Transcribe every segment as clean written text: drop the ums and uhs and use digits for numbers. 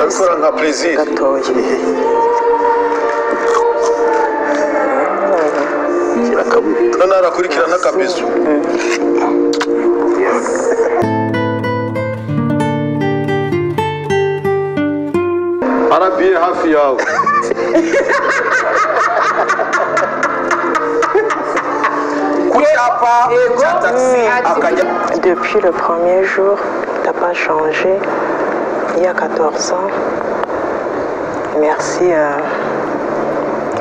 abikora nka plaisir gatoya kirakabuto none arakurikirana akabizu arabiye hafi yawe Depuis le premier jour, t'as pas changé. Il y a 14 ans. Merci.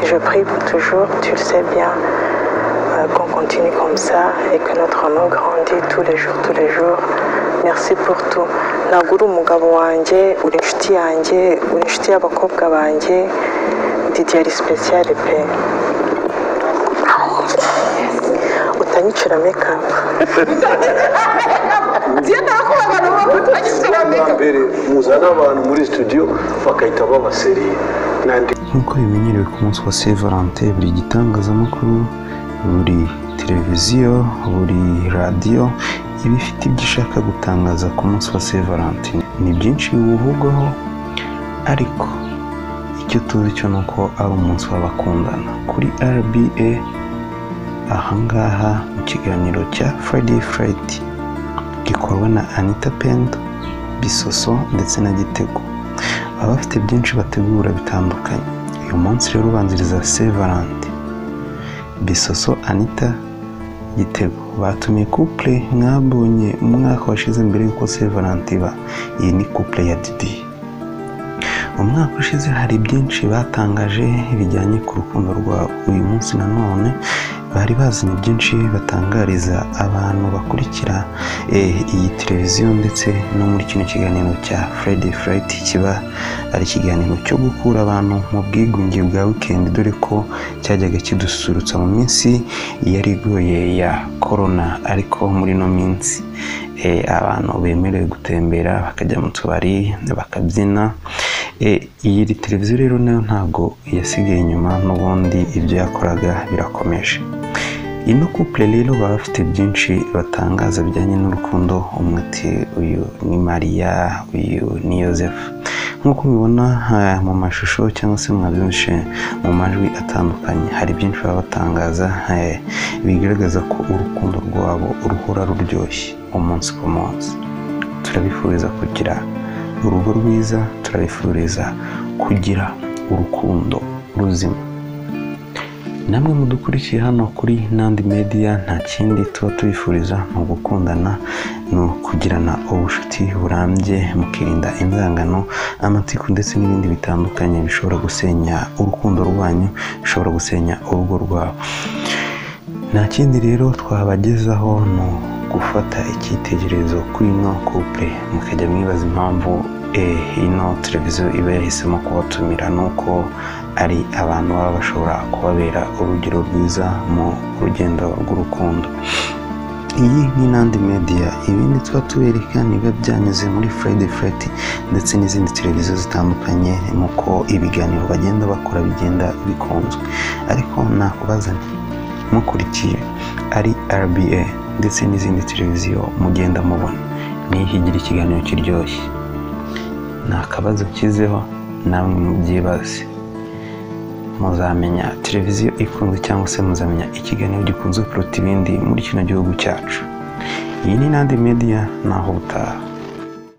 Je prie pour toujours, tu le sais bien, qu'on continue comme ça et que notre nom grandit tous les jours. Merci pour tout. Naguru umugabo wanje, uri inshuti yanjye, uri inshuti y'abakobwa banjye, Didier ari special pe. Utanyicira makeup. mbere muzana abantu muri studio bakahita babaseriye nk'uko bimenyerewe ku munsi wa Saint Valentin, buri gitangazamakuru, buri televiziyo, buri radiyo iba ifite ibyo ishaka gutangaza ku munsi wa Saint Valentin. Ni byinshi biwuvugaho, ariko icyo tuzi cyo ni uko ari umunsi w'abakundana. Kuri RBA ahangaha mu kiganiro cya Friday Fright gikorwa na Anita Pendo, Bisoso ndetse na Gitego, baba bafite byinshi bategura bitandukanye. Uyu munsi rero ubanziriza Saint Valentin, Bisoso, Anita, Gitego batumiye couple mwabonye mu mwaka washize mbere yuko Saint Valentin iba. Iyi ni couple ya Didi. Umwaka ushize hari byinshi batangaje bijyanye ku rukundo rwabo. Uyu munsi nanone bari bazanye byinshi batangariza abantu bakurikira iyi televiziyo ndetse no muri kino kiganiro cya Friday Fright, kiba ari ikiganiro cyo gukura abantu mu bwigunge bwa weekend, dore ko cyajyaga kidusurutsa mu minsi yari igoye ya corona. Ariko muri no minsi abantu bemerewe gutembera bakajya mu tubari bakabyina. Iyi televiziyo rero nayo ntabwo yasigaye inyuma, n'ubundi ibyo yakoraga birakomeje. Ino couple rero baba bafite byinshi batangaza bijyanye n'urukundo. Umwe ati uyu ni Maria, uyu ni Joseph. Nk'uko mubibona mu mashusho cyangwa se mwabyumvise mu majwi atandukanye, hari byinshi baba batangaza bigaragaza ko urukundo rwabo ruhora ruryoshye umunsi ku munsi. Turabifuriza kugira urugo rwiza, turabifuriza kugira urukundo ruzima. Namwe mudukurikiye hano kuri Nandi Media, nta kindi tuba tubifuriza mu gukundana, no kugirana ubucuti burambye, mukirinda inzangano, amatiku ndetse n'ibindi bitandukanye bishobora gusenya urukundo rwanyu, bishobora gusenya urugo rwabo. Nta kindi rero twabagezaho no gufata icyitegererezo kuri ino couple, mukajya mwibaza impamvu ino televiziyo iba yahisemo kubatumira, nuko ari abantu baba bashobora kubabera urugero rwiza mu rugendo rw'urukundo. Iyi ni Nandi Media, ibindi tuba tubereka niba byanyuze muri Friday Fright ndetse n'izindi televiziyo zitandukanye, nuko ibiganiro bagenda bakora bigenda bikunzwe. Ariko nakubaza mukurikiye ari RBA ndetse n'izindi televiziyo mugenda mubona, nihigira ikiganiro kiryoshye, nta kabazo kizeho, namwe mubyibaze muzamenya televiziyo ikunzwe cyangwa se muzamenya ikiganiro gikunzwe kuruta ibindi muri kino gihugu cyacu. Iyi ni Nandi Media, naho utaha.